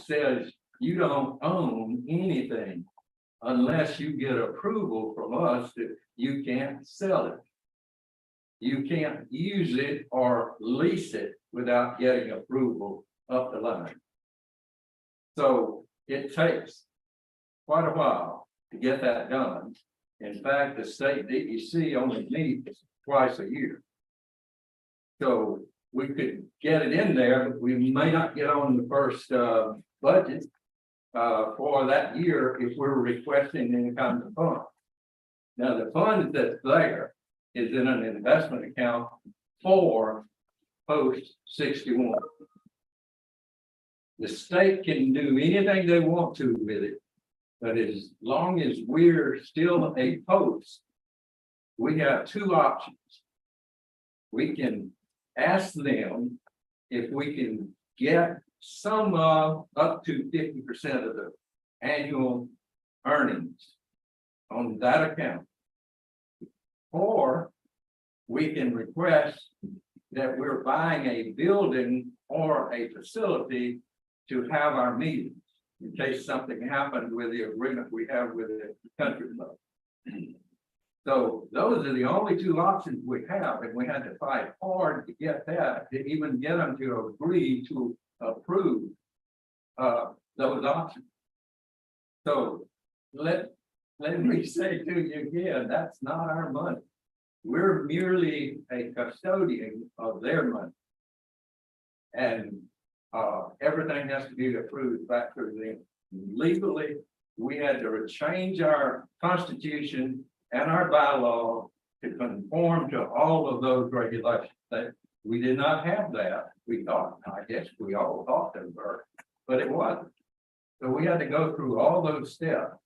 says you don't own anything unless you get approval from us that you can't sell it. You can't use it or lease it without getting approval up the line. So it takes quite a while to get that done. In fact, the state DEC only meets twice a year. So we could get it in there, but we may not get on the first budget for that year if we're requesting any kind of fund. Now, the fund that's there is in an investment account for post 61. The state can do anything they want to with it, but as long as we're still a post, we have two options. We can ask them if we can get some up to 50% of the annual earnings on that account. Or we can request that we're buying a building or a facility to have our meetings in case something happened with the agreement we have with the country club. So those are the only two options we have, and we had to fight hard to get that, to even get them to agree to approve those options. So let me say to you again, that's not our money. We're merely a custodian of their money. And everything has to be approved back through them. Legally, we had to change our constitution and our bylaw to conform to all of those regulations. That we did not have that. We thought, I guess we all thought they were, but it wasn't. So we had to go through all those steps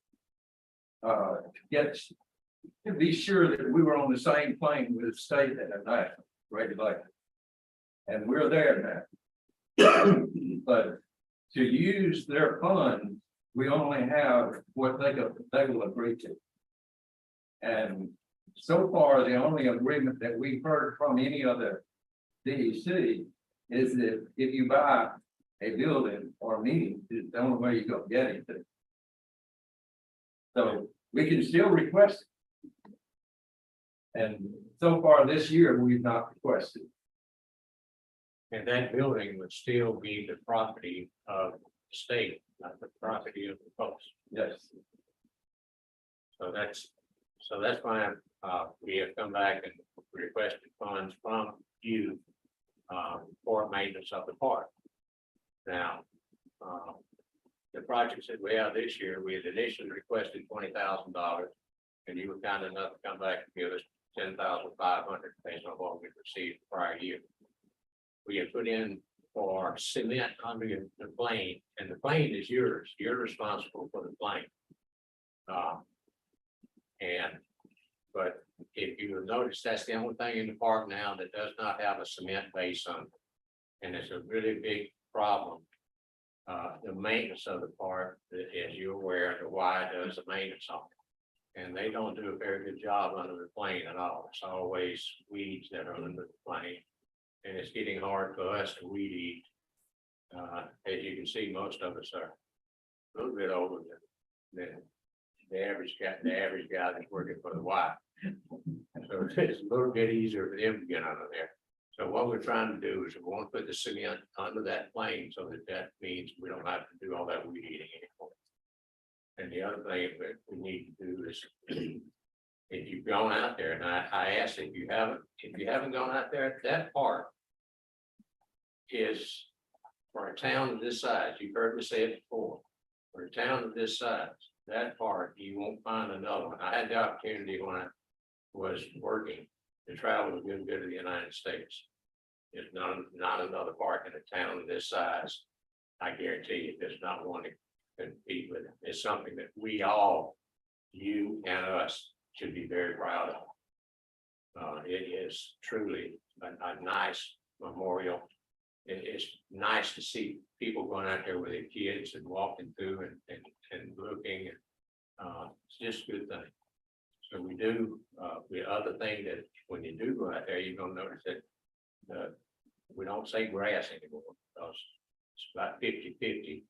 to be sure that we were on the same plane with the state and the national regulations. And we're there now. But to use their funds, we only have what they will agree to. And so far, the only agreement that we've heard from any other DEC is that if you buy a building or a meeting, it's the only way you go get it. So we can still request it. And so far this year, we've not requested. And that building would still be the property of the state, not the property of the folks. Yes. So that's why we have come back and requested funds from you for maintenance of the park. Now, the projects that we have this year, we had initially requested $20,000, and you were kind enough to come back and give us $10,500 based on what we received the prior year. We have put in for cement under the plane, and the plane is yours. You're responsible for the plane. But if you notice, that's the only thing in the park now that does not have a cement base on it. And it's a really big problem. The maintenance of the park, as you're aware, the Y does the maintenance on it. And they don't do a very good job under the plane at all. It's always weeds that are under the plane. And it's getting hard for us to weed eat. As you can see, most of us are a little bit older than the average guy that's working for the Y. So it's a little bit easier for them to get under there. So what we're trying to do is we want to put the cement under that plane so that means we don't have to do all that weed eating anymore. And the other thing that we need to do is if you've gone out there, and I asked if you haven't gone out there, that park is for a town of this size. You've heard me say it before. For a town of this size, that park, you won't find another one. I had the opportunity when I was working to travel a good bit of the United States. There's not another park in a town of this size. I guarantee you, there's not one that can compete with it. It's something that we all, you and us, should be very proud of. It is truly a nice memorial. It's nice to see people going out there with their kids and walking through and looking. It's just a good thing. So we do, the other thing that when you do go out there, you're going to notice that we don't say grass anymore because it's about 50-50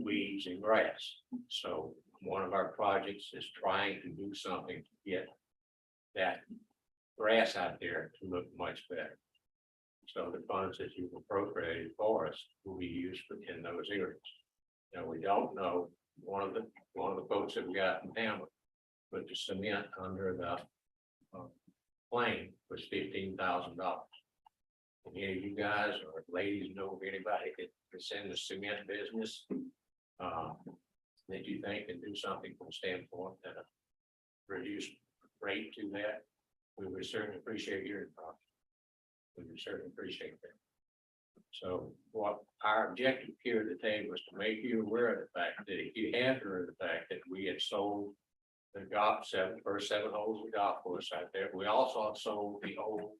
weeds and grass. So one of our projects is trying to do something to get that grass out there to look much better. So the funds that you've appropriated for us will be used in those areas. Now, we don't know, one of the folks that we got in town put the cement under the plane was $15,000. Any of you guys or ladies know of anybody that's in the cement business that you think can do something from the standpoint that a reduced rate to that? We would certainly appreciate your input. We would certainly appreciate that. So what our objective here today was to make you aware of the fact that if you had heard the fact that we had sold the first 7 holes of the golf course out there, we also sold the old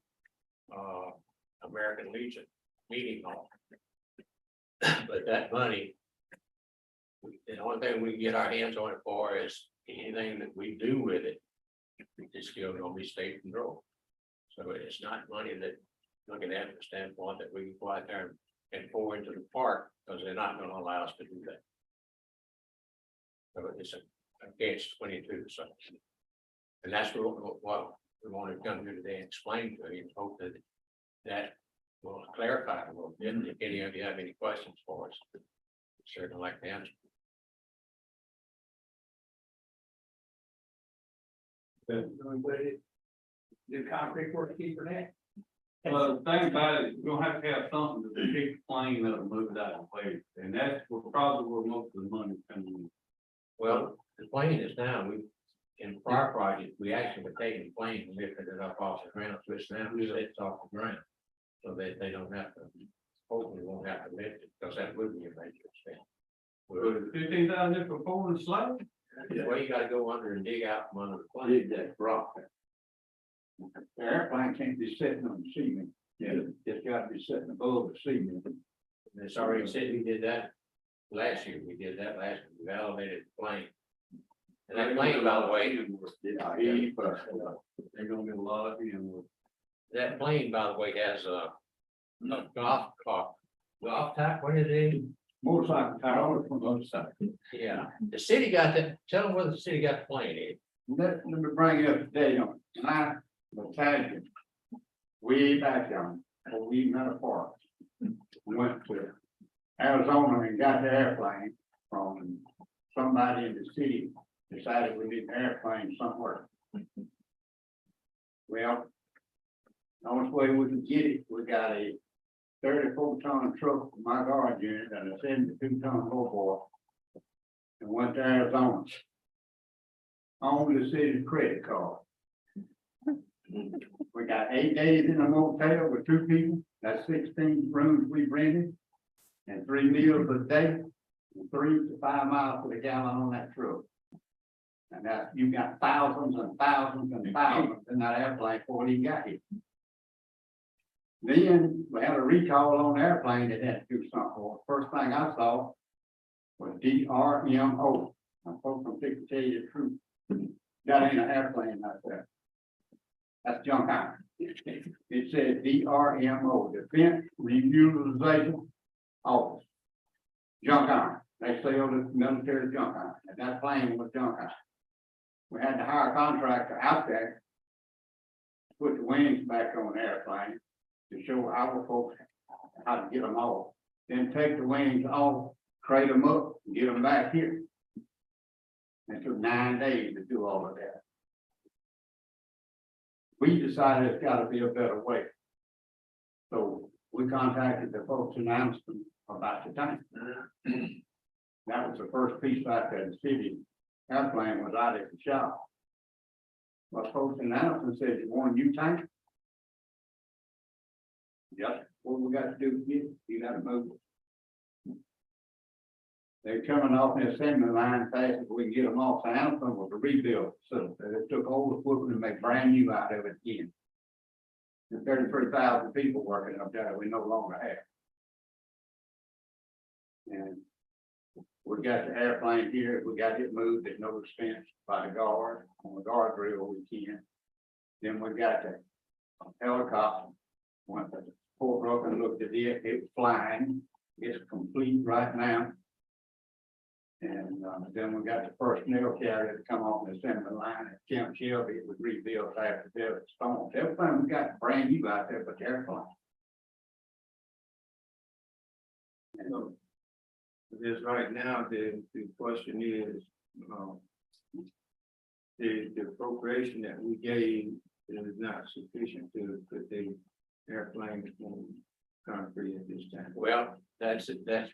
American Legion meeting hall. But that money, the only thing we can get our hands on it for is anything that we do with it is still gonna be state control. So it's not money that, looking at it from the standpoint that we can go out there and pour into the park, because they're not gonna allow us to do that. So it's a catch-22, so. And that's what we want to come here today and explain to you, and hope that that will clarify a little bit. If any of you have any questions for us, certainly like to answer. Do concrete work keeper that? The thing about it, you're gonna have to have something to keep the plane up and move it out of the way, and that's probably where most of the money comes in. Well, the plane is down. In prior project, we actually were taking the plane and lifted it up off the ground, which now it's off the ground. So that they don't have to, hopefully won't have to lift it, because that would be a major expense. Well, $15,000 for pouring slab? you gotta go under and dig out from under the plane. Dig that rock. The airplane can't be sitting on the cement. Yeah, it's got to be sitting above the cement. And it's already said we did that last year. We did that last year. We validated the plane. And that plane, by the way, They're gonna get a lot of in. that plane, by the way, has a golf cart. Golf type, what is it? Motorcycle tower from the other side. Yeah, the city got that. Tell them where the city got the plane in. Let me bring you up today on my battalion. Way back on, before we even had a park. We went to Arizona and got the airplane from somebody in the city, decided we need an airplane somewhere. Well, the only way we could get it, we got a 34-ton truck from my guard unit and a 72-ton lowboy. And went to Arizona. On the city's credit card. We got 8 days in a motel with 2 people, that's 16 rooms we rented. And 3 meals a day, and 3 to 5 miles to the gallon on that truck. And that, you got thousands and thousands and thousands in that airplane before he got here. Then we had a recall on the airplane that had to do something. Well, first thing I saw was DRMO. I'm supposed to tell you the truth. That ain't an airplane right there. That's junk iron. It says DRMO, Defense Remutilization Office. Junk iron. They sell the military junk iron, and that plane was junk iron. We had to hire a contractor out there to put the wings back on the airplane to show our folks how to get them off. Then take the wings off, crate them up, and get them back here. It took 9 days to do all of that. We decided it's got to be a better way. So we contacted the folks in Amsterdam about the tank. That was the first piece out there. The city airplane was out at the shop. But folks in Amsterdam said, "You want a new tank?" Yes. What we got to do to get it? You got to move it. They're coming off the assembly line fast as we can get them off. So Amsterdam was a rebuild. So they took all the equipment and made brand new out of it again. There's 33,000 people working up there we no longer have. And we got the airplane here, we got it moved at no expense by the guard, on the guardrail we can. Then we got the helicopter, went to Fort Brooke and looked at it, it was flying, it's complete right now. Then we got the first nail carrier to come off the assembly line at Camp Shelby. It was rebuilt after the storm. Everything we got brand new out there, but the airplane. Because right now, the question is, the appropriation that we gave is not sufficient to put the airplane on concrete at this time. Well, that's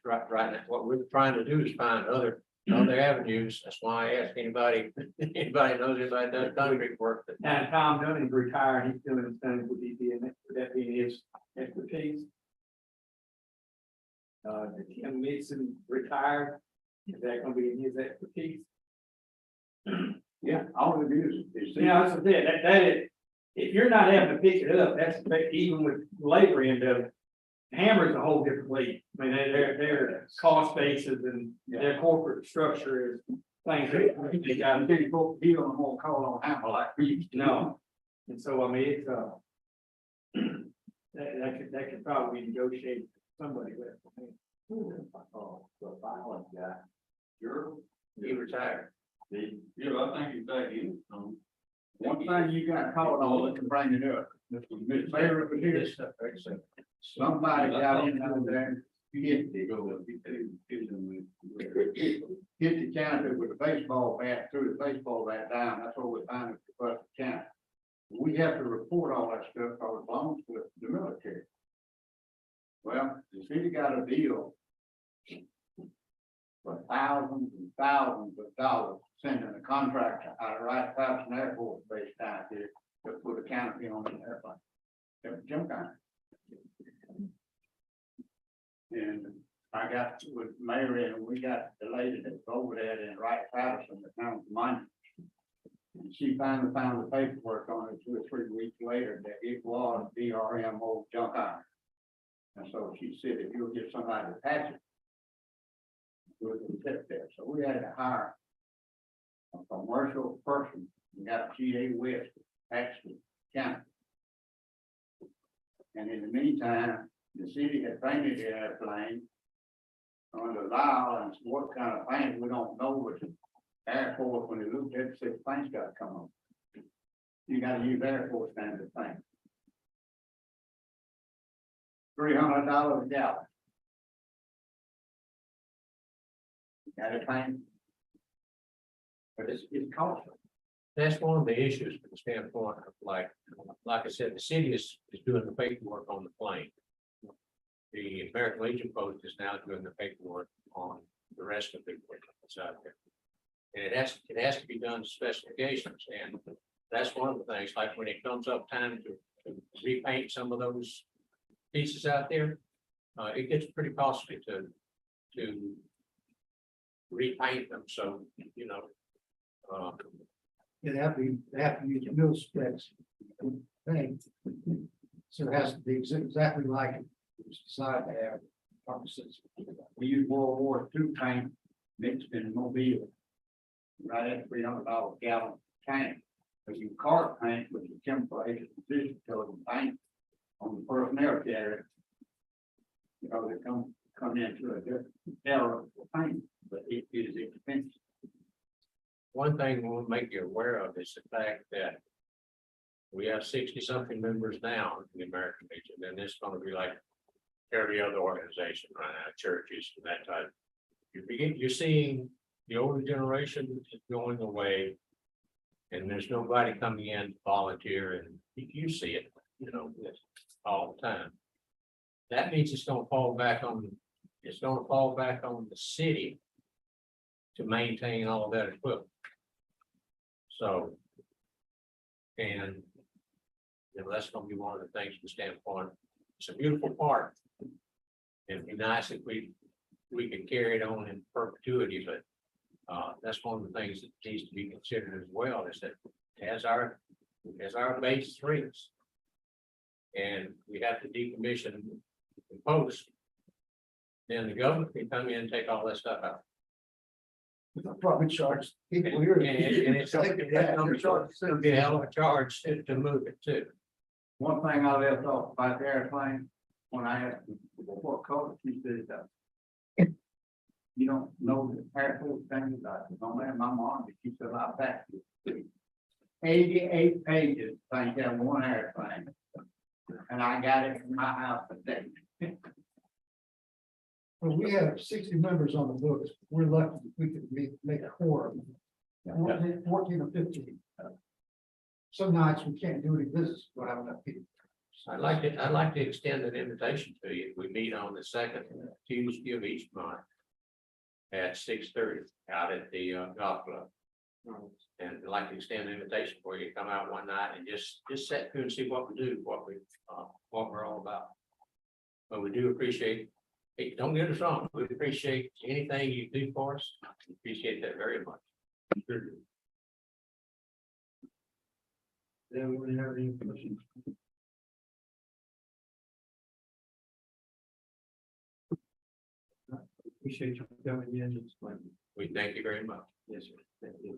right now. What we're trying to do is find other avenues. That's why I ask anybody knows anybody does concrete work. Now, Tom Dunn is retired, he's doing his thing with EPA, would that be his expertise? Tim Mason retired, is that gonna be in his expertise? Yeah, all it is. Yeah, that's it, that is, if you're not having to pick it up, that's, even with labor end of it. Hammer's a whole different league, I mean, their cost bases and their corporate structure is things that they got to do. You don't want to call on Hammer like we. No, and so, I mean, it's, that could probably be negotiated with somebody with. Oh, the violent guy. You're. He retired. Yeah, I think he's back in. One thing you got called on, let me bring it up. Mr. Mayor, over here, somebody got in over there, hit the counter with a baseball bat, threw the baseball bat down. That's what we found at the bus counter. We have to report all that stuff, because it belongs to the military. Well, the city got a deal for thousands and thousands of dollars, sending a contractor out of Wright Patterson Air Force Base down here to put a canopy on the airplane. It was junk on it. And I got with Mary, and we got the lady that's over there in Wright Patterson that found the money. And she finally found the paperwork on it 2 or 3 weeks later that it was DRM old junk iron. And so she said, if you'll get somebody to patch it, we'll sit there. So we had to hire a commercial person. We got GA West to patch the county. And in the meantime, the city had painted the airplane under Lyle, and what kind of paint, we don't know, but the Air Force, when they looked at it, said, paint's got to come on. You got to use Air Force standard paint. $300 a gallon. Got it paint. But it's costly. That's one of the issues from the standpoint of like I said, the city is doing the paperwork on the plane. The American Legion Post is now doing the paperwork on the rest of the equipment that's out there. And it has to be done to specifications, and that's one of the things, like when it comes up time to repaint some of those pieces out there, it gets pretty costly to repaint them, so, you know. They have to use mill specs thing. So it has to be exactly like it was designed to have purposes. We use World War II paint mixed in Mobile. Right at $300 a gallon tank. But you cart paint with the chemical agent position to paint on the personnel carrier. You know, they come into a different era of paint, but it is expensive. One thing we'll make you aware of is the fact that we have 60-something members now in the American Legion, and it's going to be like every other organization right now, churches and that type. You're seeing the older generation is going away, and there's nobody coming in to volunteer, and you see it, you know, all the time. That means it's going to fall back on the city to maintain all of that equipment. So, and you know, that's going to be one of the things from the standpoint. It's a beautiful park. It'd be nice if we could carry it on in perpetuity, but that's one of the things that needs to be considered as well, is that as our base shrinks and we have to decommission the post, then the government can come in and take all that stuff out. They'll probably charge people And here. it's gonna be a hell of a charge to move it too. One thing I left off about the airplane, when I asked them what color, she said, you don't know the Air Force thing things like, don't let my mom, but she said, I bet. 88 pages, think that one airplane. And I got it in my house today. Well, we have 60 members on the books. We're lucky if we could make a quorum. 14 or 15. Some nights we can't do any business, we don't have enough people. I'd like to extend an invitation to you. We meet on the second Tuesday of each month at 6:30 out at the golf club. And I'd like to extend an invitation for you to come out one night and just sit through and see what we do, what we're all about. But we do appreciate, hey, don't get us wrong, we appreciate anything you do for us. We appreciate that very much. Sure do. Then we have any questions? Appreciate you coming in and explaining. We thank you very much. Yes, sir. Thank you.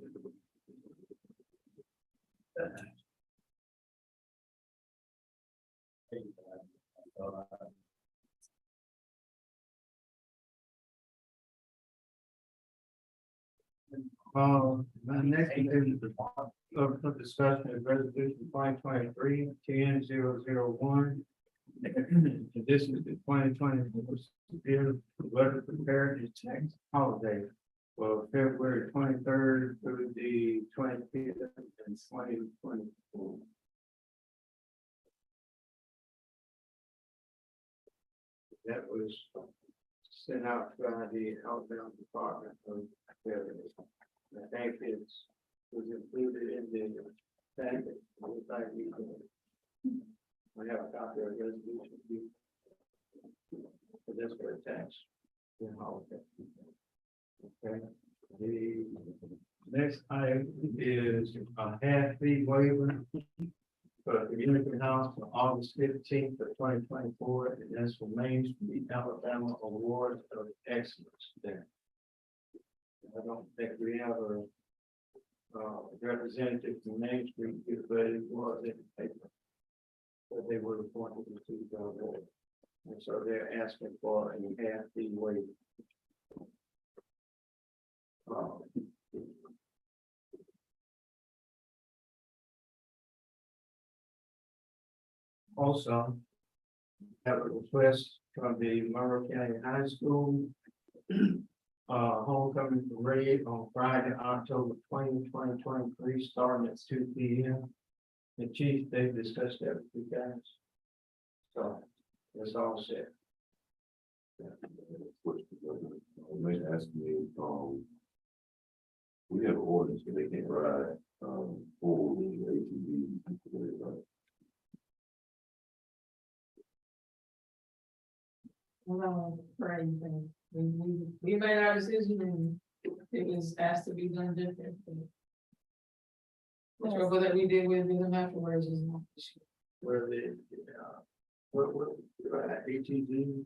My next is of discussion of resolution 2023-10-001. This is the 2020 weather preparedness tax holiday for February 23rd through the 25th in 2024. That was sent out by the Alabama Department of Revenue. I think it's was included in the packet. I have a copy of the resolution for this for a tax. Okay. The next item is a half fee waiver for the community house for August 15th of 2024, and that's for Main Street, Alabama Award of Excellence there. I don't think we have a representative from Main Street, but it was in the paper. But they were appointed to the board. And so they're asking for a half fee waiver. Also, have a request from the Monroe County High School homecoming parade on Friday, October 20, 2023, starting at 2 p.m. The chief, they discussed that with you guys. So it's all set. They asked me, we have orders that they can't ride, for the ATV. Well, for anything, we made our decision and it was asked to be done different. The trouble that we did with them afterwards is not. Where the, what, ATV?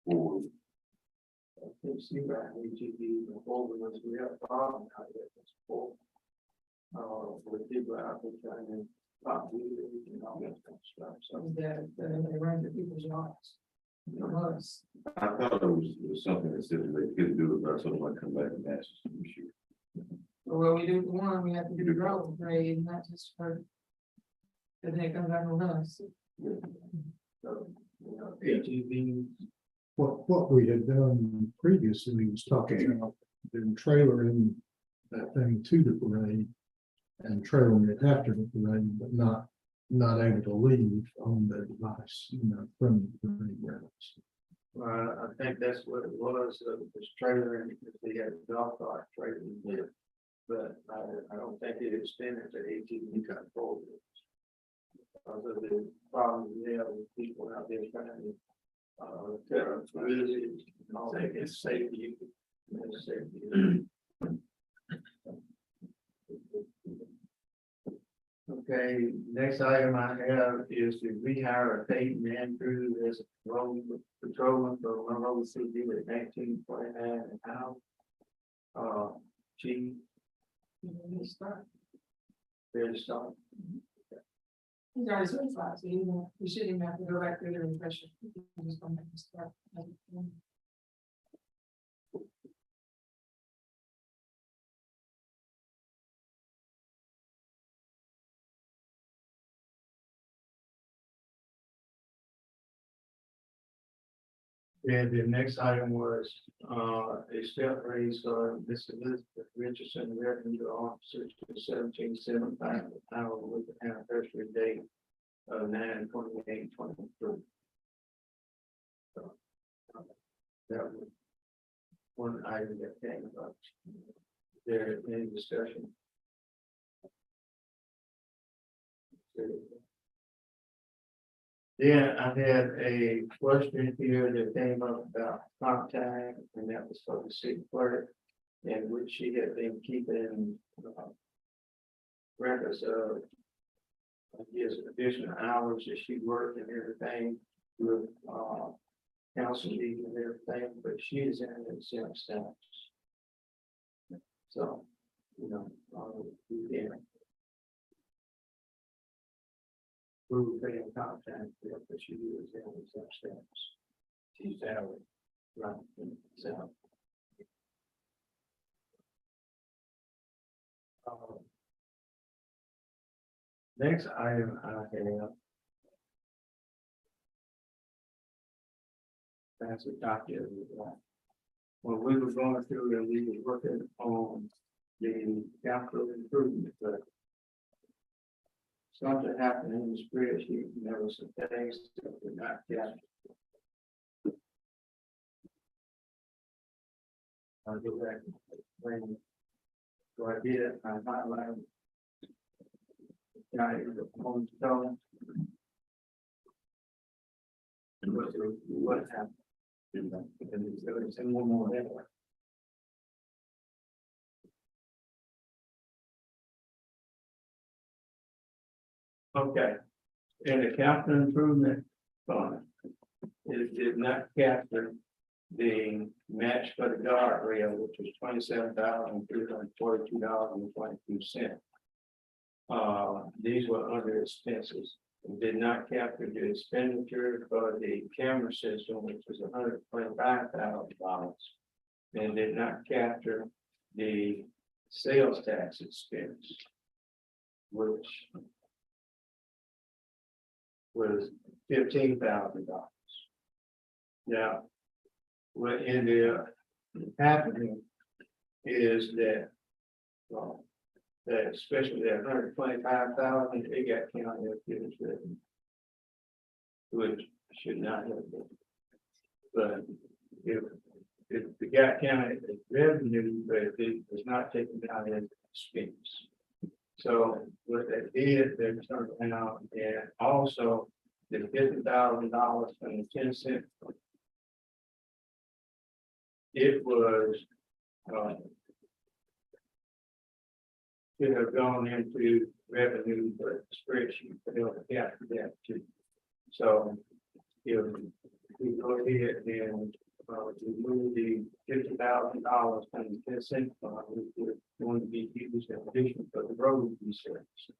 Or I think see that ATV before we have a problem out there. Before. With people out there trying to pop wheels and all that kind of stuff. So That they run to people's yards. It was. I thought it was something that said that they couldn't do it, but something like come back and ask us to be sure. But what we do for one, we have to do the road grade, not just for. Cause then it comes back on us. So, ATV. What we had done previously was talking about them trailering that thing to the parade and trailing it after the parade, but not able to leave on the device, from the parade routes. I think that's what it was, this trailer, and they had a golf cart trailer there. But I don't think it extended to 18 control. Because of the problems we have with people out there trying to, it's safety. It's safety. Okay, next item I have is to rehire a Dayton Andrew as a road patrolman for Monroe City at 1929 an hour. Chief, ready to start. He's already certified, so we shouldn't even have to go back through the refresher. Just gonna make this start. And the next item was, a step raise for Miss Elizabeth Richardson, revenue officer to 1775 an hour with the anniversary date of 9/28/23. So, that was one item that came up. Is there any discussion? Then I had a question here that came up about comp time, and that was for the city clerk, and which she had been keeping records of his additional hours that she worked and everything with council meeting and everything, but she is in an exempt status. So, we can prove paying contact, but she is in exempt status. She's salary, right, so. Next item I have. That's a document. When we were going through and we were working on the capital improvement, but something happened in the spreadsheet, and there was some things that were not captured. I'll go back and explain. So I did, I highlighted. Got it, the phone stone. What happened? And it's in one more anyway. Okay, and the capital improvement fund, it did not capture the match for the guardrail, which was $27,342.22. These were under expenses. It did not capture the expenditure for the camera system, which was $125,000, and did not capture the sales tax expense, which was $15,000. Now, what ended up happening is that, that especially that $125,000, it got counted as business revenue, which should not have been. But if it got counted as revenue, but it was not taken out as expense. So what they did, they turned around and also the $50,000 and the 10 cents. It was should have gone into revenue, but spreadsheet failed to capture that too. So if we go ahead and remove the $50,000 from the 10 cent fund, which is going to be used in addition for the road research.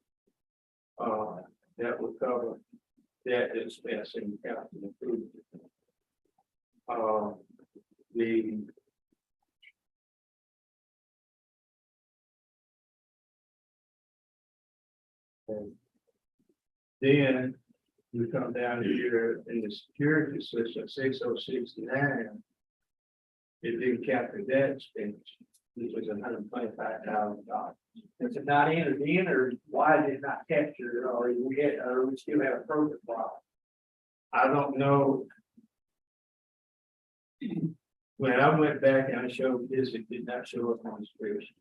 That would cover that expense in capital improvement. Then we come down here in the security system 6069. It didn't capture that expense, which was $125,000. Is it not entered in, or why did it not capture it, or we still have a program problem? I don't know. When I went back and I showed this, it did not show up on the spreadsheet.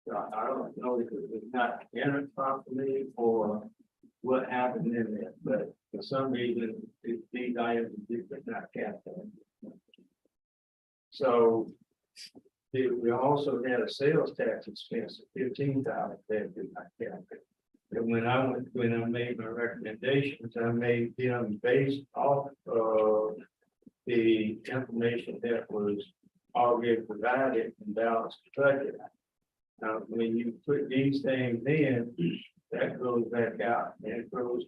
So I don't know if it was not entered properly or what happened in there, but for some reason, these items did not capture. So we also had a sales tax expense of $15,000 that did not capture. And when I made my recommendations, I made them based off of the information that was already provided and balanced budget. Now, when you put these things in, that goes back out and throws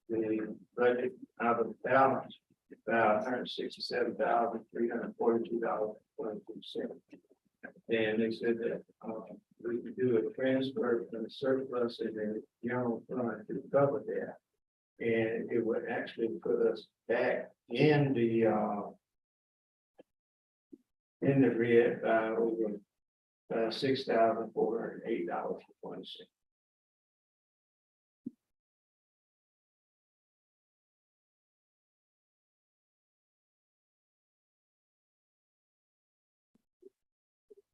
the budget out of balance about $167,342.22. And they said that we could do a transfer from the surplus in the general fund to cover that. And it would actually put us back in the in the red by over $6,408.20.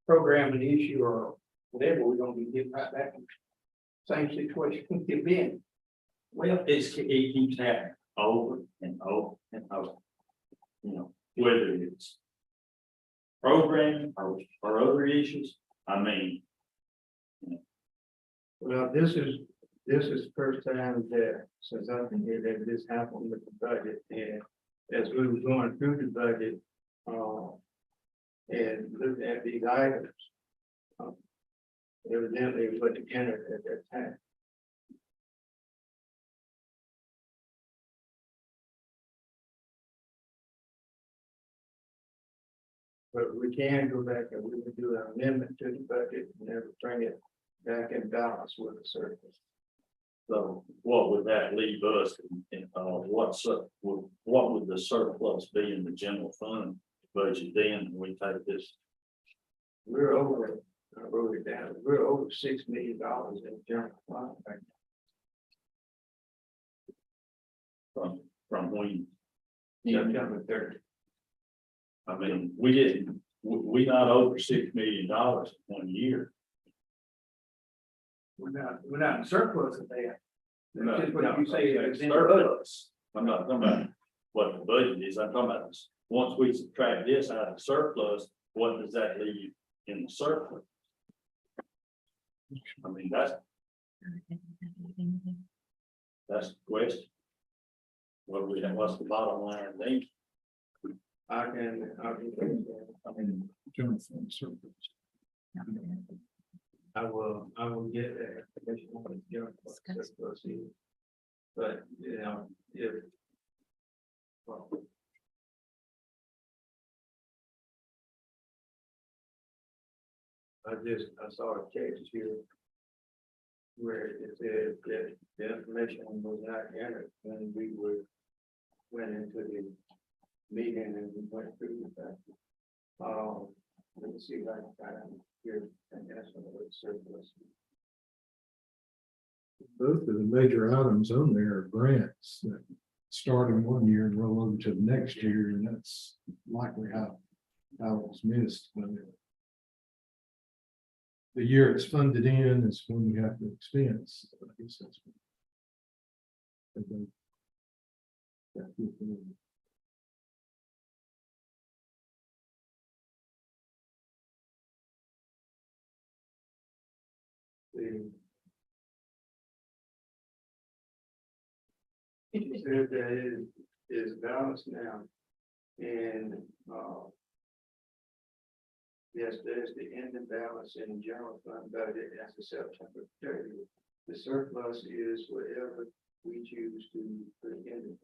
Program an issue or whatever, we're gonna be getting right back in the same situation we've been. Well, it keeps happening over and over and over. You know, whether it's programming or other issues, I mean. Well, this is the first time that, since I've been here, that this happened with the budget, and as we were going through the budget, and looking at these items, evidently it wasn't entered at that time. But we can go back and we can do an amendment to the budget and never bring it back in balance with the surplus. So what would that leave us, what would the surplus be in the general fund budget then, when we take this? We're over, I wrote it down, we're over $6 million in general fund. From when, September 30th. I mean, we not over $6 million in 1 year. We're not in surplus of that. No, That's just what no, you say I'm is saying in the budget. surplus. I'm not talking about what the budget is, I'm talking about this. Once we subtract this out of the surplus, what does that leave in the surplus? I mean, that's the question. What we have, what's the bottom line then? I can, General fund surplus. I will get that information on the general fund surplus here. But, you know, if. Well, I saw a case here where it said that the information was not entered when we went into the meeting and we went through that. Let me see if I can find it here and that's what the surplus. Both of the major items on there are grants that start in 1 year and roll over to the next year, and that's likely how it was missed. But the year it's funded in is when we have to expense. I guess that's what- There is balance now. And, yes, there's the ending balance in the general fund budget as of September 30th. The surplus is whatever we choose to put in it.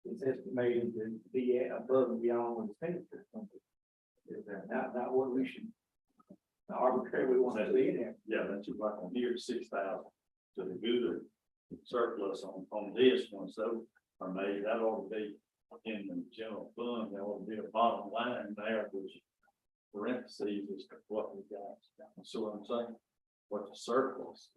It's estimated to be above and beyond what the state is something. Is that not what we should arbitrarily want to be in there? Yeah, that's just like on here, 6,000 to the good surplus on this one, so or maybe that ought to be in the general fund, there ought to be a bottom line there, which parentheses is what we got. So what I'm saying, what the surplus.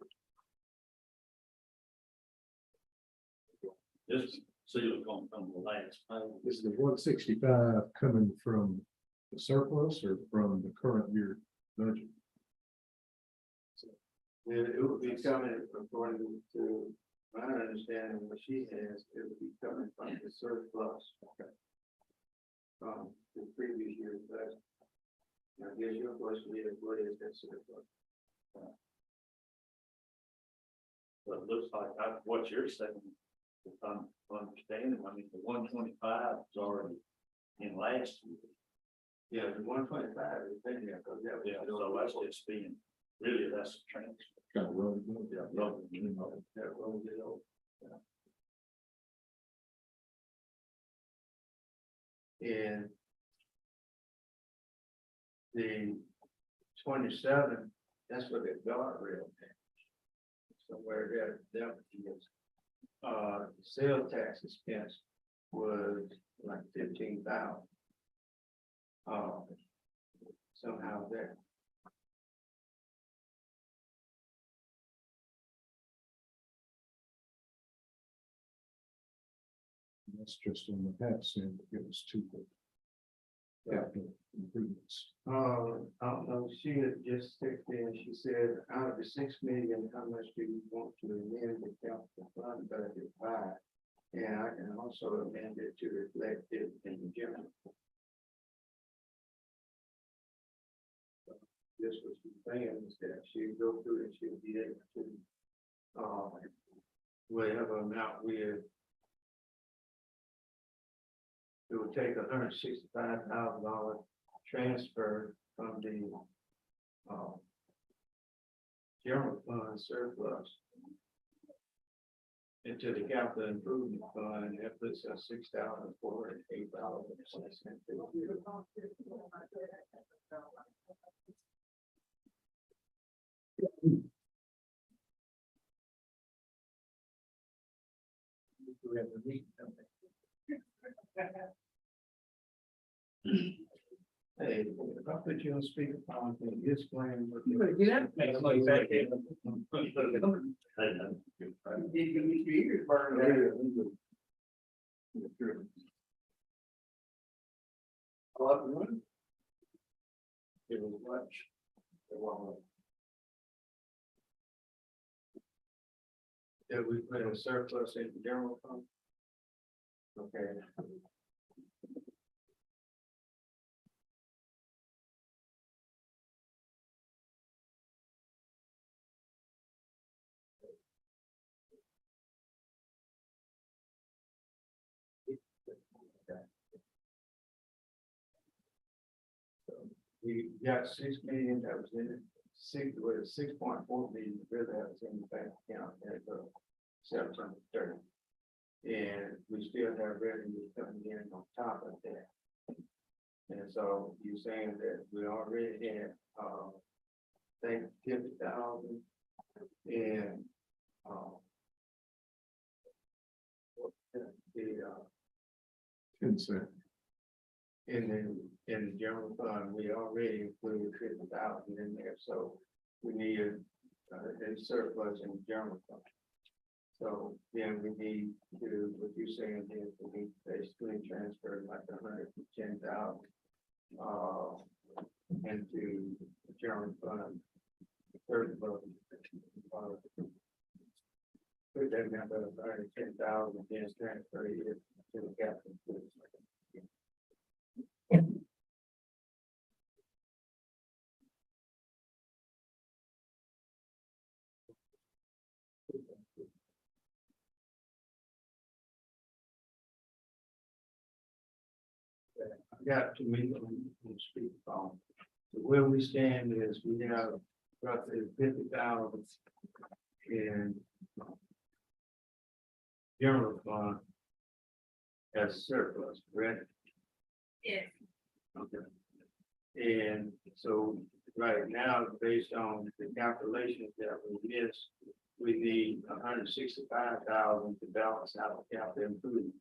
This seal gonna come the last page. Is the 165 coming from the surplus or from the current year budget? And it would be coming, according to my understanding, what she has, it would be coming from the surplus. The previous year's budget. I guess your question is, what is that surplus? But it looks like what you're saying, if I'm understanding, I mean, the 125 is already in last year. Yeah, the 125 is in there, because that was. Yeah, so that's just being, really, that's a transfer. Got to run. Yeah, no, you know, That rolls it over. And the 27, that's what the guardrail. somewhere there, sales tax expense was like 15,000. Somehow there. That's just on the half cent, it was two. Capital improvements. I don't know, she had just texted me and she said, out of the 6 million, how much do you want to amend the capital fund budget by? And I can also amend it to reflect it in the general. This was the plan, is that she'd go through and she'd be able to, whatever amount it would take $165,000 transfer from the general fund surplus into the capital improvement fund. That puts us $6,408. We have a meeting. Hey, if I put you on speakerphone, can you explain what you better get out? Make somebody back in. It was much. That we put a surplus in the general fund? Okay. We got 6 million that was in it, 6.4 million really that was in the bank account as of September 30. And we still have revenue coming in on top of that. And so you're saying that we already had, think 50,000 and, the, 10 cent. in the general fund, we already included 50,000 in there, so we need a surplus in the general fund. So then we need to, what you're saying is we need to basically transfer like 110,000 into the general fund. Third vote. Put that number of 110,000 against transfer it to the capital. I got to meet on speakerphone. So where we stand is we have roughly 50,000 in general fund as surplus, correct? Yes. Okay. And so right now, based on the calculations that we missed, we need 165,000 to balance out the capital improvement.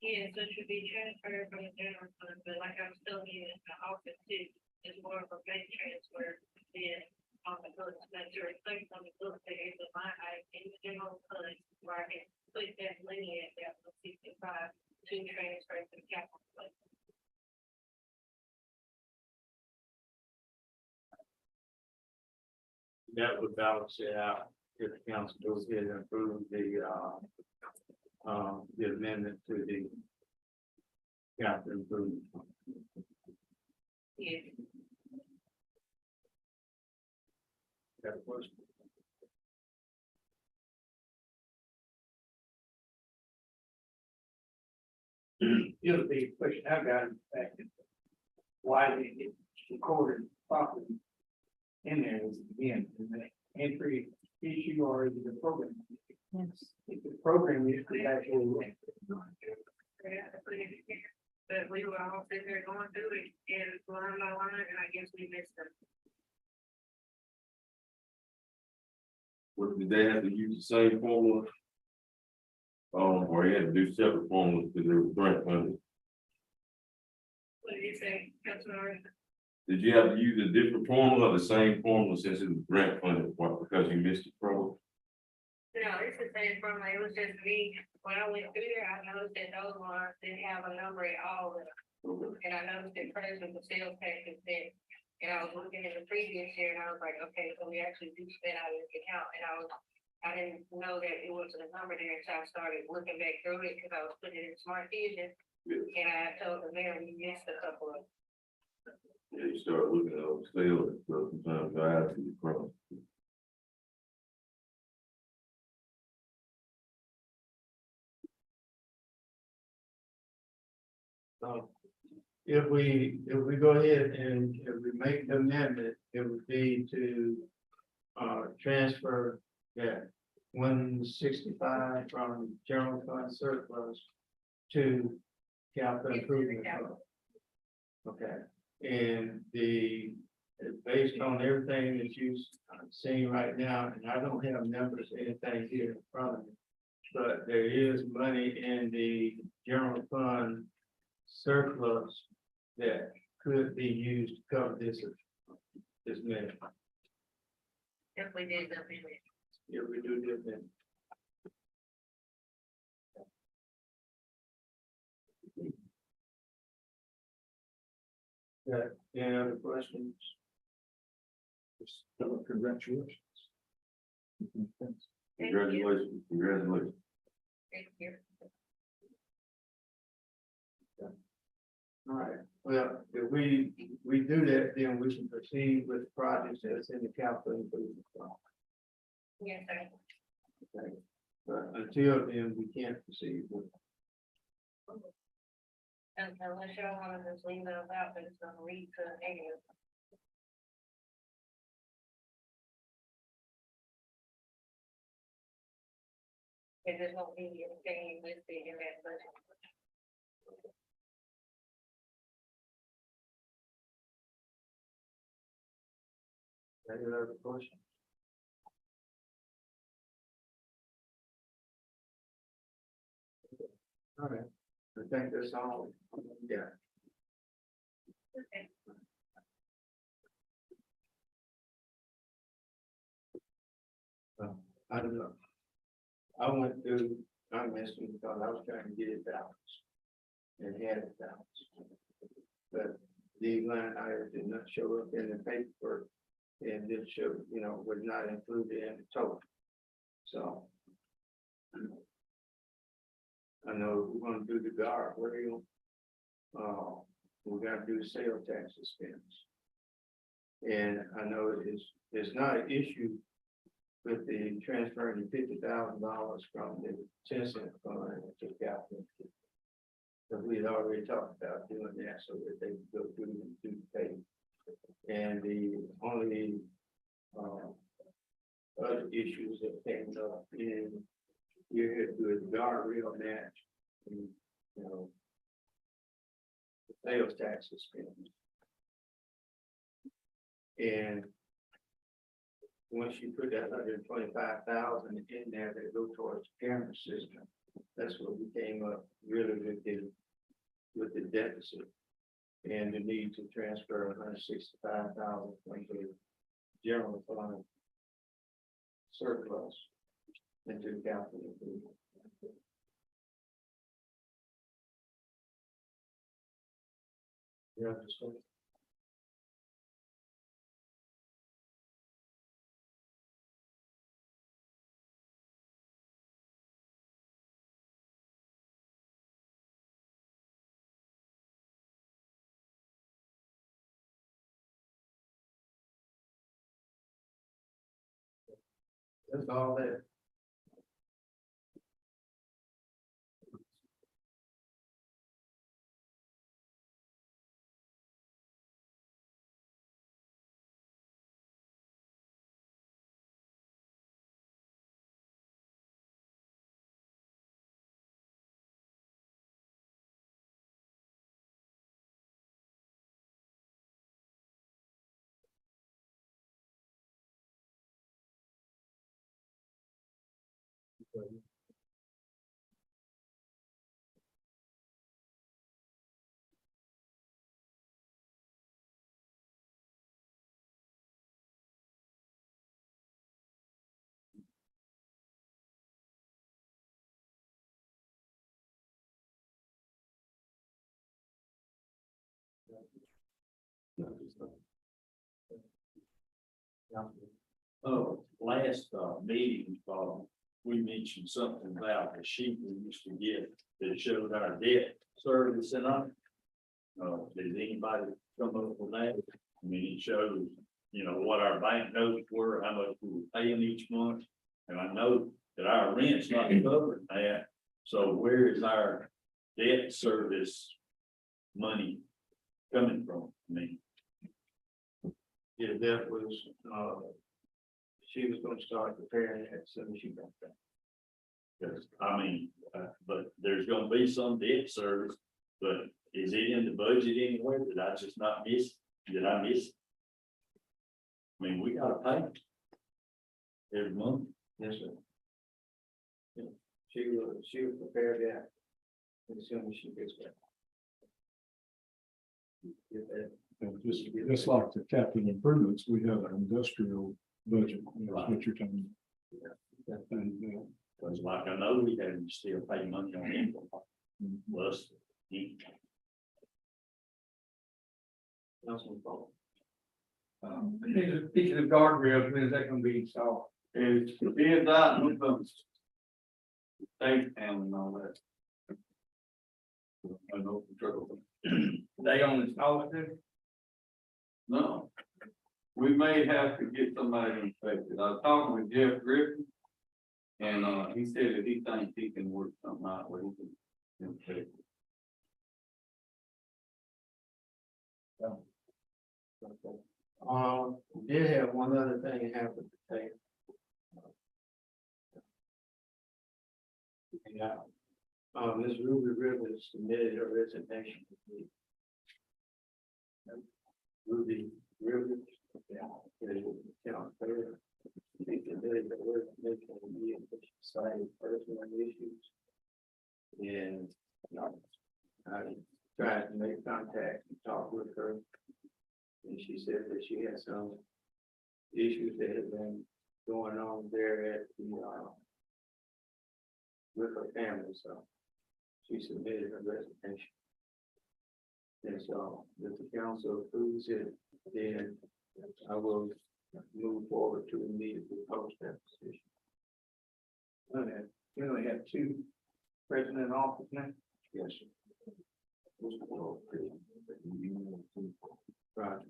Yeah, so it should be transferred from the general fund, but like I was telling you in the office too, it's more of a bank transfer than on the books, but you're reflecting on the books, there is a line item in the general fund where I can put that money at that 65 to transfer to the capital fund. That would balance it out if the council goes ahead and approve the amendment to the capital improvement. Yeah. Got a question? The other big question I've got is the fact that why they get recorded properly in there is again, is an entry issue or is it a program? Yes. If the program is actually. But we were all sitting there going through it and line by line, and I guess we missed them. Did they have to use the same formula? Or they had to do separate formulas because they were grant funded? What did you say, Councilman? Did you have to use a different formula or the same formula since it was grant funded, what, because you missed the program? No, it's the same from, it was just me, when I went through there, I noticed that those ones didn't have a number at all. And I noticed that present the sales tax is there. And I was looking at the previous year and I was like, okay, so we actually do spend out of this account, and I didn't know that it wasn't a number there until I started looking back through it, because I was putting it in Smart Vision. And I told the mayor, we missed a couple of. Yeah, you start looking at those sales, so sometimes I have to cross. If we go ahead and if we make the amendment, it would be to transfer that 165 from general fund surplus to capital improvement fund. Okay, and based on everything that you've seen right now, and I don't have numbers or anything here in front of me, but there is money in the general fund surplus that could be used to cover this minute. If we did the amendment. If we do this, then. Yeah, any other questions? Congratulations. Congratulations, congratulations. Thank you. All right, well, if we do that, then we can proceed with the projects that's in the capital improvement fund. Yes, sir. Okay, but until then, we can't proceed with. Unless y'all wanna just leave those out, but it's gonna read to a negative. It just won't be anything listed in that budget. Any other questions? All right, I think that's all. Yeah. Okay. I don't know. I went through, I missed it because I was trying to get it balanced. And had it balanced. But these line items did not show up in the paperwork. And did show, was not included in the total. So. I know we're gonna do the guardrail. We're gonna do sales tax expense. And I know it's not an issue with the transferring the $50,000 from the 10-cent fund to capital. Because we had already talked about doing that so that they could go through and do the pay. And the only other issues that came up in you had to do a guardrail match, and, the sales tax expense. And once you put that 125,000 in there, that go towards the camera system. That's what we came up really with the deficit and the need to transfer 165,000 from the general fund surplus into the capital improvement. You understand? That's all that. Last, meeting, we mentioned something about the sheet we used to get that showed our debt service and on. Did anybody come up with that? I mean, it shows, what our bank notes were, how much we were paying each month. And I know that our rent's not covering that, so where is our debt service money coming from? I mean, Yeah, that was, she was gonna start preparing it as soon as she got back. because, but there's gonna be some debt service, but is it in the budget anywhere? Did I just not miss? Did I miss? I mean, we gotta pay every month. Yes, sir. Yeah, she was prepared that as soon as she gets back. Get that. And just like the capital improvements, we have an industrial budget, that's what you're talking about. And, Cause like I know we had to still pay money on it. Plus. Councilman Paul. These are pieces of guardrails, when is that gonna be installed? It's bid out and comes. State and all that. I know control. They gonna install it too? No. We may have to get somebody infected. I was talking with Jeff Griffin. And he said that he thinks he can work something out where he can infect. Did have one other thing happen today. Yeah, Ms. Ruby Rivers submitted her resignation. Ruby Rivers, yeah, is the town clerk. She submitted the resignation to me, but she cited personal issues. And I tried to make contact and talk with her. And she said that she had some issues that had been going on there at the, with her family, so she submitted her resignation. And so, if the council approves it, then I will move forward to immediately post that position. Okay, we only have two president in office now? Yes, sir. Right.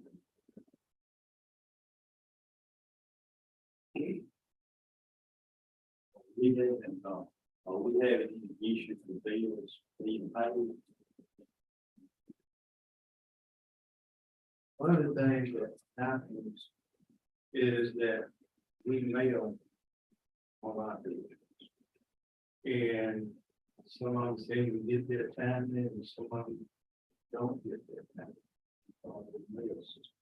We have, we have any issues with bills being paid. One of the things that happens is that we mail a lot of bills. And some of them say we get their time in, and some of them don't get their time. On the mail system.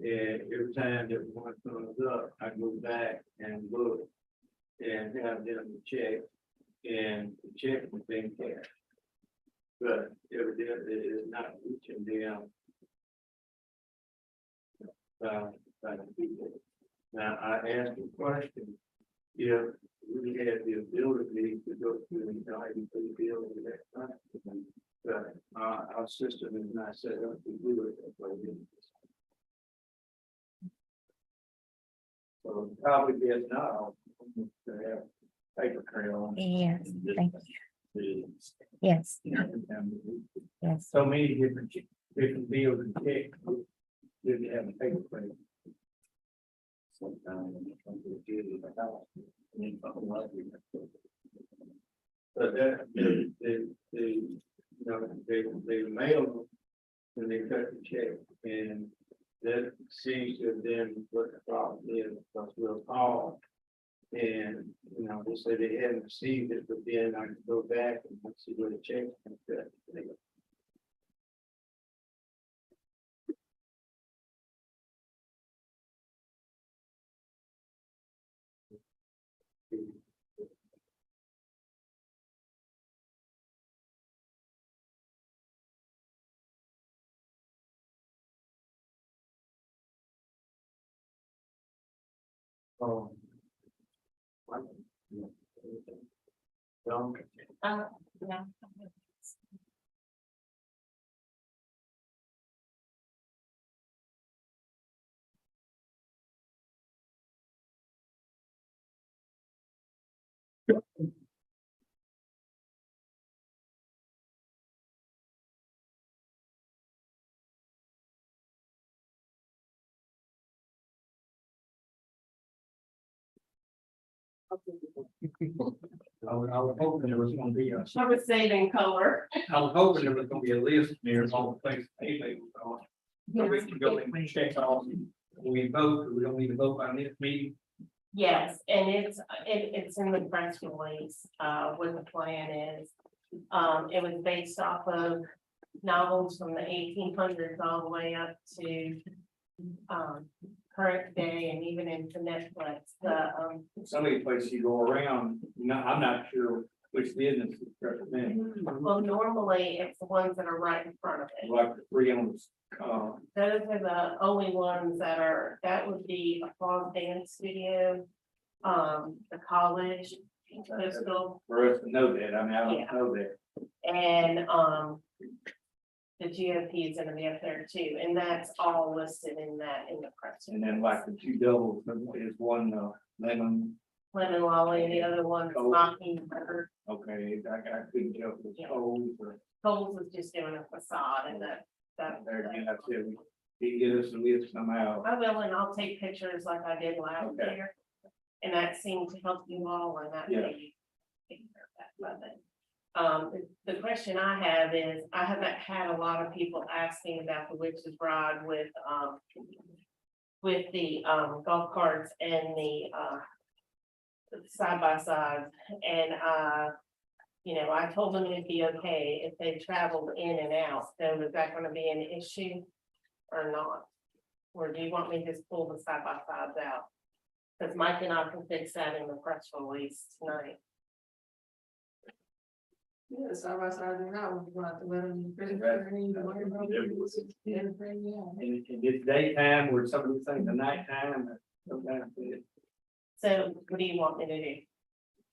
And every time that one comes up, I go back and look and have them check, and the check was being cashed. But evidently it is not reaching them. By the people. Now, I asked a question, if we had the ability to go through and guide the bill with that time, but our system is not set up to do it that way. So probably best now to have paper trail. Yes, thank you. Yes, yes. So many different bills and checks. Didn't have a paper trail. Sometimes when it comes to the deal with the house, I mean, something like that. But that, they mail them and they cut the check, and that seems to have been what the problem is, because we'll call. And, they say they hadn't received it, but then I can go back and see where the check is cut. Oh. Yeah. I was hoping there was gonna be a, I was saving color. I was hoping there was gonna be a list near all the places they was on. So we can go and check off, we vote, we don't need to vote on this meeting. Yes, and it's in the press release, what the plan is. It was based off of novels from the 1800s all the way up to current day and even into Netflix. Some of the places you go around, I'm not sure which business is represented, Well, normally it's the ones that are right in front of it. like the three on Those are the only ones that would be Applause Dance Studio, the college, Coastal, for us to know that, I mean, I Yeah. don't know that. and, the GOP is gonna be up there too, and that's all listed in the press. And then like the two doubles, is one, lemon, Lemon Lolly, and the other one's Oh. Mockingbird. okay, I couldn't tell if it was Yeah. cold or. Coles is just doing a facade and that. There again, I said, we get us a list somehow. I will, and I'll take pictures like I did last Okay. year. And that seemed to help you all and that Yeah. way you take care of that, love it. The question I have is, I haven't had a lot of people asking about the witch's ride with the golf carts and the side by sides, and you know, I told them it'd be okay if they traveled in and out, so is that gonna be an issue or not? Or do you want me to just pull the side by sides out? Cause Mike and I can fix that in the press release tonight. Yeah, side by side, they're not, we're going to let them. And it's daytime or some of these things at nighttime, or sometimes it. So what do you want me to do?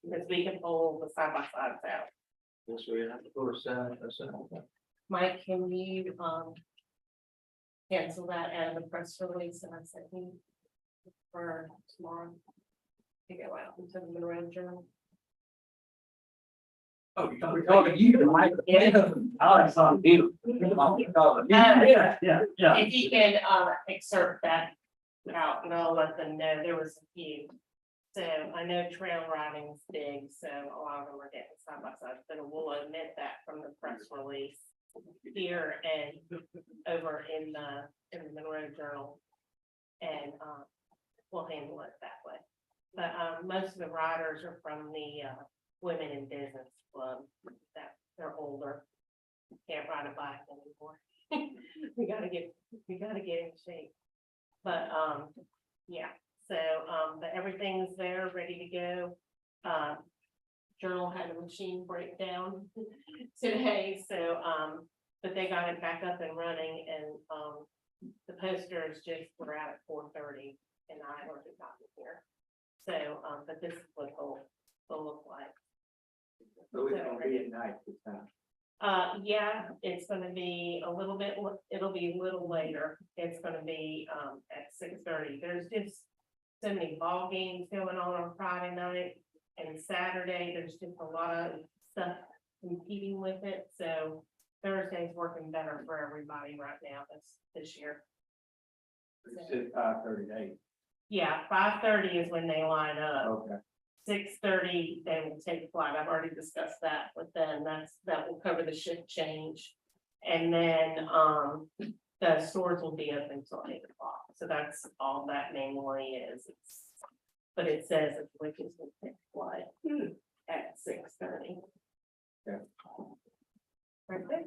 Because we can pull the side by sides out. This way, I have to go aside, Mike, can you, cancel that out of the press release and I sent you for tomorrow? To go out into the Monroe Journal. Oh, we're talking you, Mike. Yeah. I saw you. Yeah, yeah. If you can, excerpt that out and I'll let them know, there was a few. So I know trail riding's big, so a lot of them are getting side by side, but we'll omit that from the press release. Here and over in the Monroe Journal. And, we'll handle it that way. But, most of the riders are from the, Women in Business Club, that they're older. Can't ride a bike anymore. We gotta get in shape. But, yeah, so, but everything's there, ready to go. Journal had a machine breakdown today, so, but they got it back up and running and, the posters just were out at 4:30 and I already got it here. So, but this is what it'll look like. So it's gonna be at night this time. Yeah, it's gonna be a little bit, it'll be a little later. It's gonna be, at 6:30. There's just so many ball games going on Friday night and Saturday. There's just a lot of stuff competing with it, so Thursday's working better for everybody right now this year. It's at 5:38. Yeah, 5:30 is when they line up. Okay. 6:30, they will take flight. I've already discussed that with them. That will cover the shift change. And then, the stores will be open until 8 o'clock. So that's all that mainly is. But it says it's witches will take flight at 6:30. Yeah. Right there.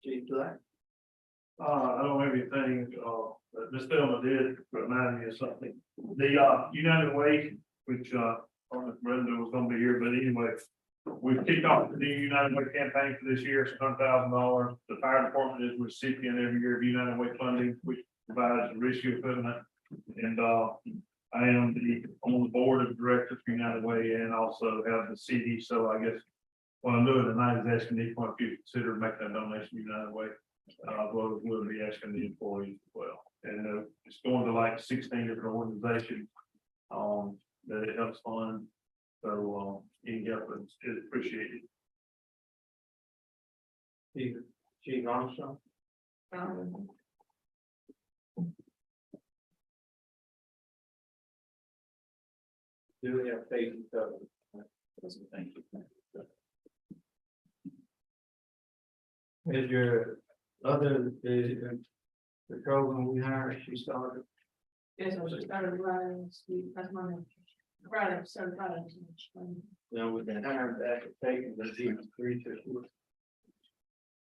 Chief, do that. I don't have anything, but Ms. Thelma did remind me of something. The, United Way, which, I don't know if Brenda was gonna be here, but anyway, we've kicked off the new United Way campaign for this year, it's $100,000. The fire department is recipient every year of United Way funding, which provides the rescue equipment And, I am on the board of directors for United Way and also have the CD, so I guess what I'm doing tonight is asking each one of you to consider making a donation to United Way. We'll be asking the employees as well, and it's going to like 16 different organizations, that it helps fund, so, any help is appreciated. Chief Armstrong. Do we have faith in cover? Thank you. Is your other, the program we hired, she started? Yes, I just started Friday, that's my name. Friday, so Friday. Now with that hiring back and taking the 3 to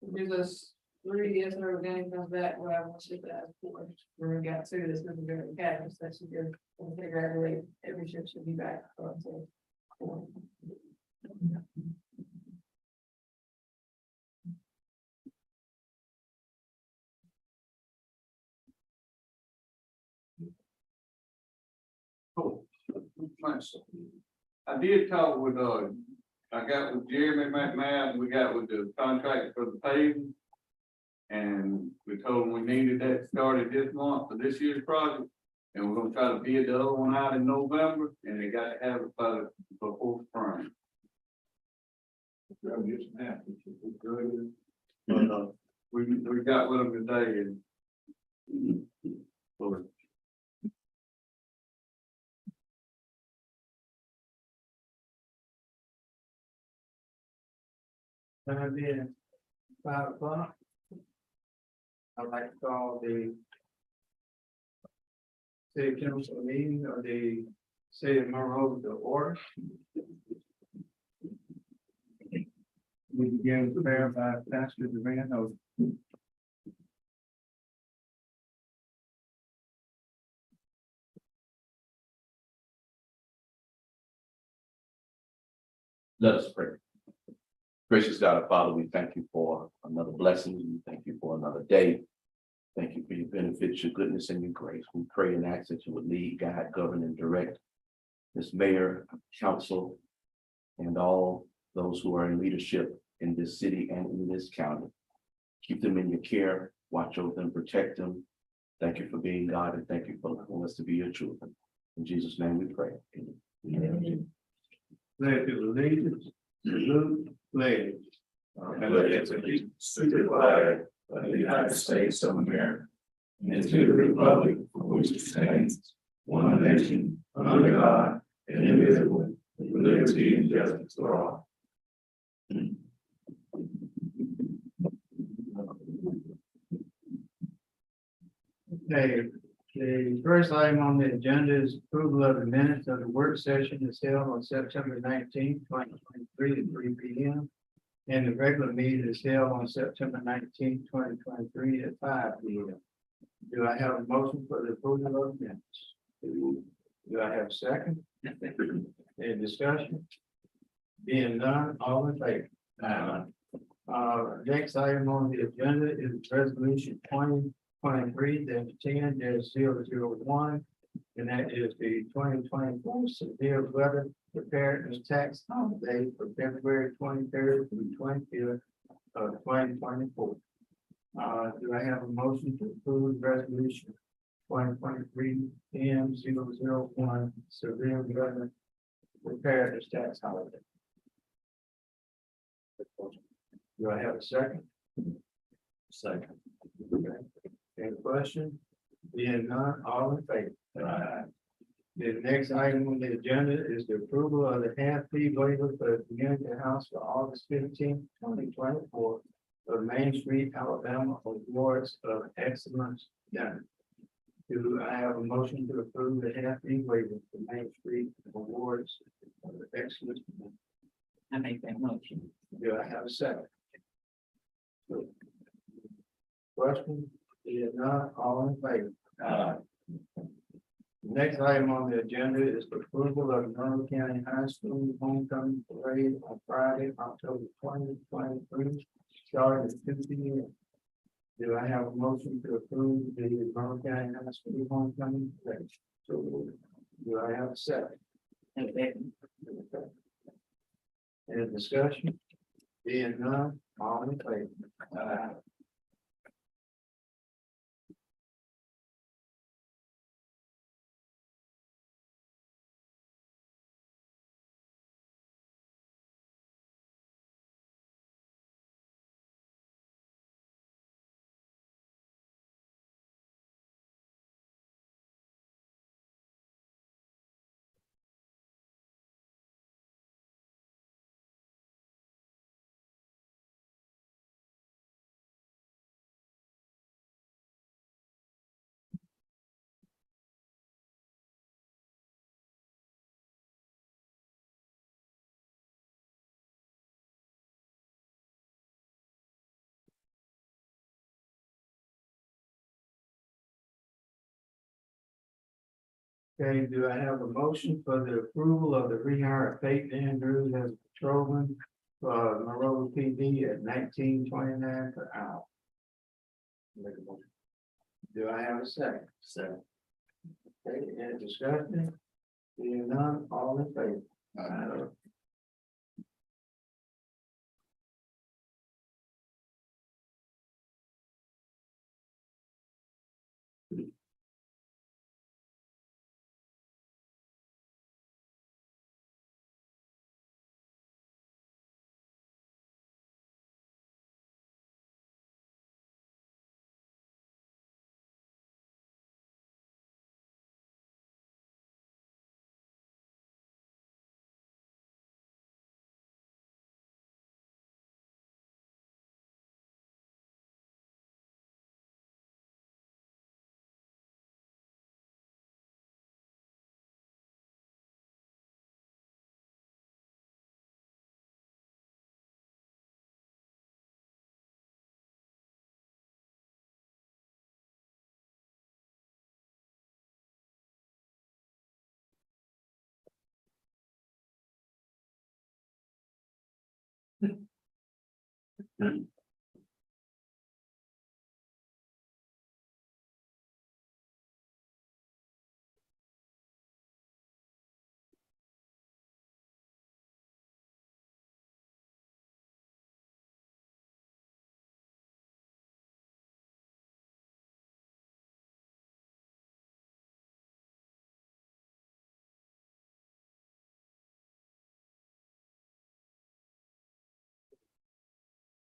4. Gives us 3, yes, sir, game comes back, well, I want to that 4. We got 2 that's gonna be very academy, so that should be, when they graduate, every shift should be back. So 4. Cool. I did talk with, I got with Jeremy McMahon, we got with the contract for the paving. And we told him we needed that started this month for this year's project. And we're gonna try to bid the other one out in November, and they got to have it before spring. But, we got with them today and. Gonna be at 5 o'clock. I'd like to call the city council meeting of the city of Monroeville to order. We begin with prayer by Pastor Durant. Let us pray. Gracious God, our Father, we thank you for another blessing. We thank you for another day. Thank you for your benefits, your goodness, and your grace. We pray and ask that you would lead, guide, govern, and direct this mayor, council, and all those who are in leadership in this city and in this county. Keep them in your care, watch over them, protect them. Thank you for being God, and thank you for allowing us to be your children. In Jesus' name we pray. Amen. Pledge of allegiance, salute, pledge. Pledge allegiance to the flag of the United States of America, and to the republic for which it stands, one nation, under God, indivisible, with liberty and justice for all. Okay, the first item on the agenda is approval of the minutes of the work session that's held on September 19th, 2023 at 3 p.m. And the regular meeting is held on September 19th, 2023 at 5 p.m. Do I have a motion for the approval of the minutes? Do I have a second? Any discussion? Being none, all in favor? Next item on the agenda is resolution 2023-10-001, and that is the 2024 severe weather preparedness tax holiday for February 23rd through 25th of 2024. Do I have a motion to approve resolution 2023-10-001 severe weather preparedness tax holiday? Do I have a second? Second. Okay. Any question? Being none, all in favor? The next item on the agenda is the approval of the half fee waiver for the community house for August 15th, 2024. Of Main Street, Alabama, awards of excellence done. Do I have a motion to approve the half fee waiver for Main Street awards of excellence? I make that motion. Do I have a second? Question? If not, all in favor? Next item on the agenda is the approval of Monroe County High School homecoming parade on Friday, October 20th, 2023, starting at 2 p.m. Do I have a motion to approve the Monroe County High School homecoming? So, do I have a second? Any discussion? Being none, all in favor? Aye. Okay, do I have a motion for the approval of the rehire of Faith Andrews as a patrolman for Monroe PD at $19.29 per hour? Make a motion. Do I have a second? Second. Okay, any discussion? Being none, all in favor? Aye.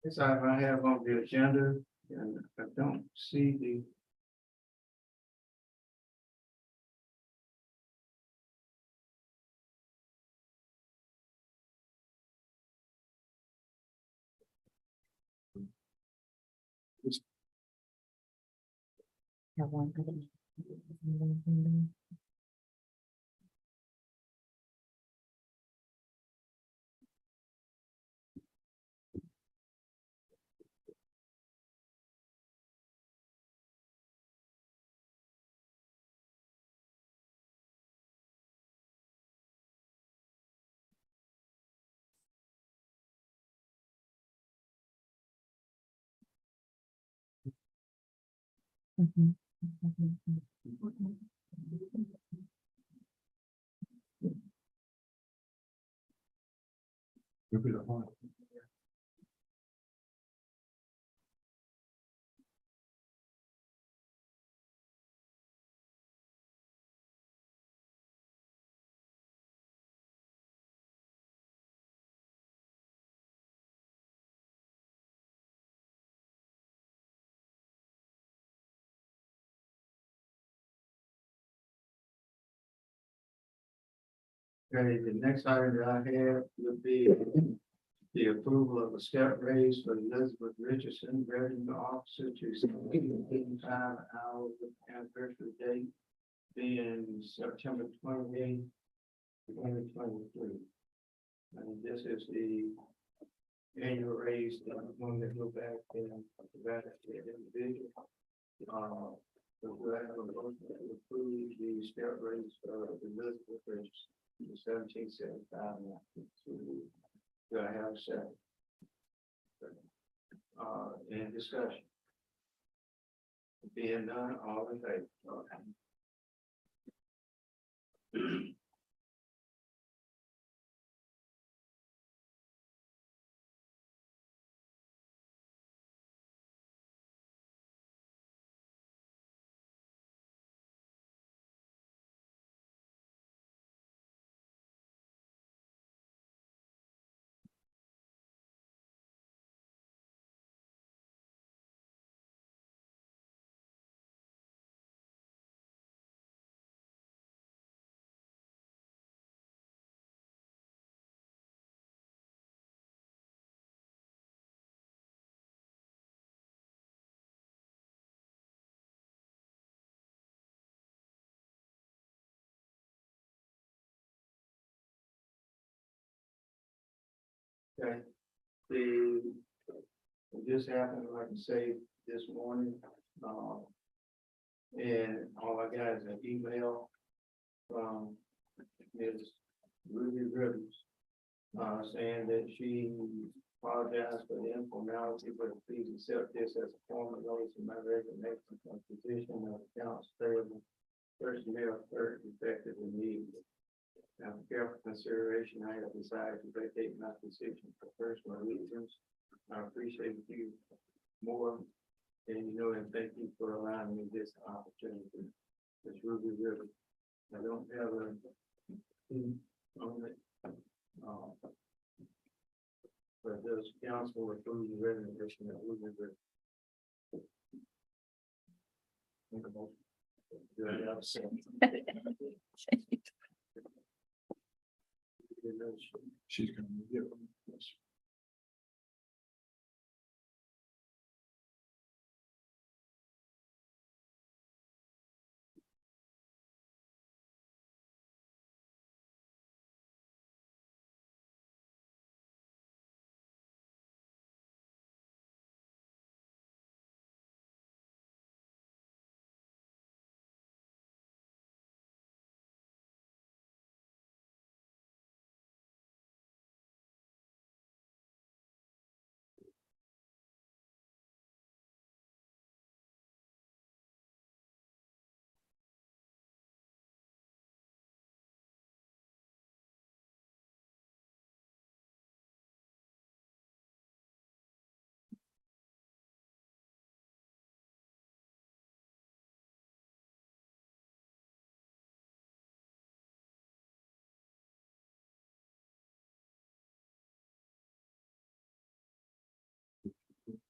This item I have on the agenda, and I don't see the. Okay, the next item that I have would be the approval of a step raise for Elizabeth Richardson, revenue officer to $17.85 an hour with anniversary date being September 28th, 2023. And this is the annual raise, one that go back and that individual. So do I have a motion to approve the step raise for Elizabeth Richardson? $17.75. Do I have a second? Any discussion? Being done, all in favor? Okay, it just happened, like I say, this morning, and all I got is an email from Ms. Ruby Rivers, saying that she apologized for the informality, but please accept this as a formal notice of my resignation from position of accounts payable personnel clerk effective immediately. After careful consideration, I have decided to vacate my position for personal reasons. I appreciate you more, and and thank you for allowing me this opportunity. Ms. Ruby Rivers, I don't have on it. But does council approve the resignation of Ruby Rivers? Make a motion. Do I have a second? She's gonna give them this.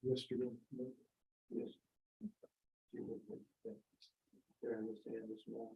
Yesterday. Yes. There, understand this morning.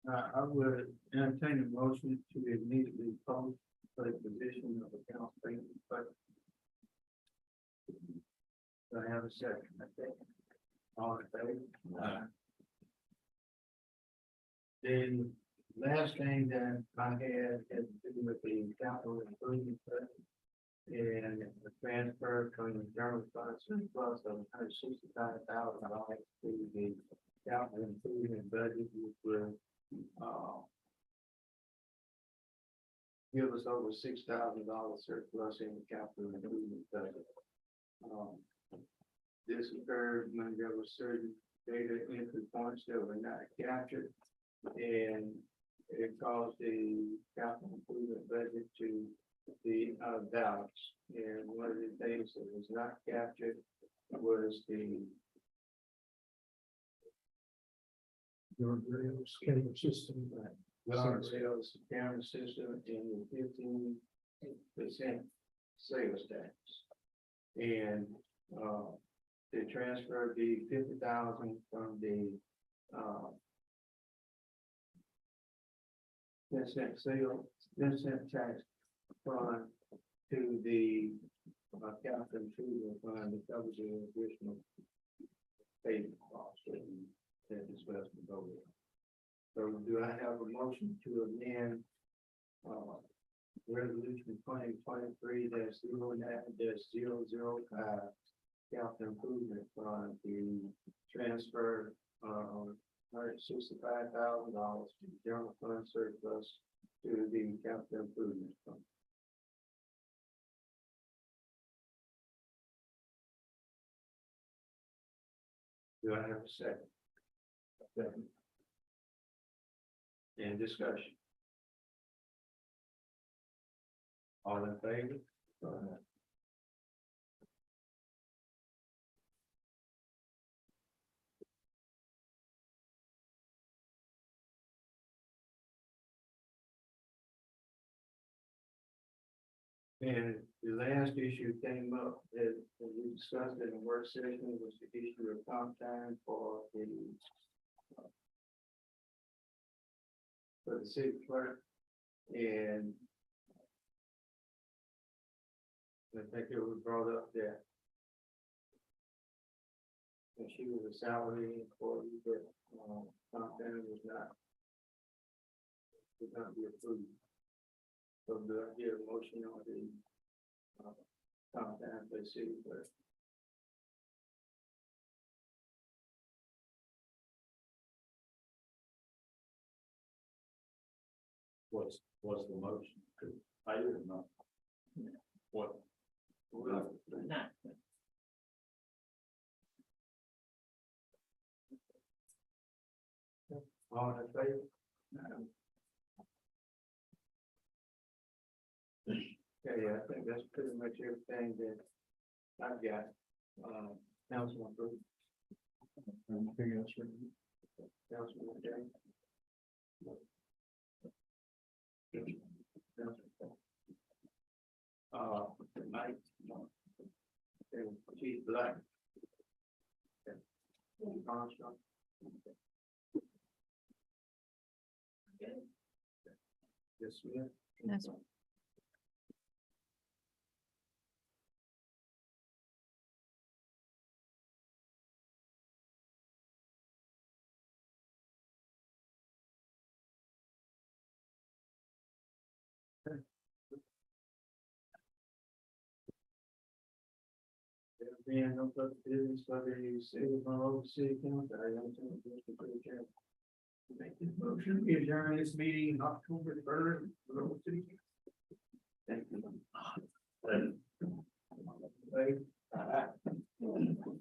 I would entertain a motion to immediately post for the position of account payment clerk. Do I have a second? All in favor? Then last thing that I had to do with the capital improvement fund and the transfer from the general fund surplus of $165,000 to the capital improvement budget, which will give us over $6,000 surplus in the capital improvement budget. This occurred when there were certain data entry points that were not captured, and it caused the capital improvement budget to be out of balance. And one of the things that was not captured was the Your rails camera system. guardrails camera system and the 15% sales tax. And they transferred the 50,000 from the 10% tax fund to the capital improvement fund that covers the additional payment costs that discussed below. So do I have a motion to amend resolution 2023-09-005 capital improvement fund to transfer $165,000 to general fund surplus to the capital improvement fund? Do I have a second? Second. Any discussion? All in favor? And the last issue came up that we discussed in the work session was the issue of comp time for the city clerk. And I think it was brought up that when she was a salary employee, but comp time would not be approved. So do I get a motion on the comp time for the city clerk? What's the motion? I didn't know. What? Not. All in favor? Okay, I think that's pretty much everything that I've got. Councilman Bruce. Anything else? Rick? Councilman James. Mike. And Chief Black. Armstrong. Yes, ma'am. That's There being no further business for the city of Monroeville City Council, I don't think Mr. President. Make this motion, we adjourn this meeting October 3rd, Monroeville City Council. Thank you.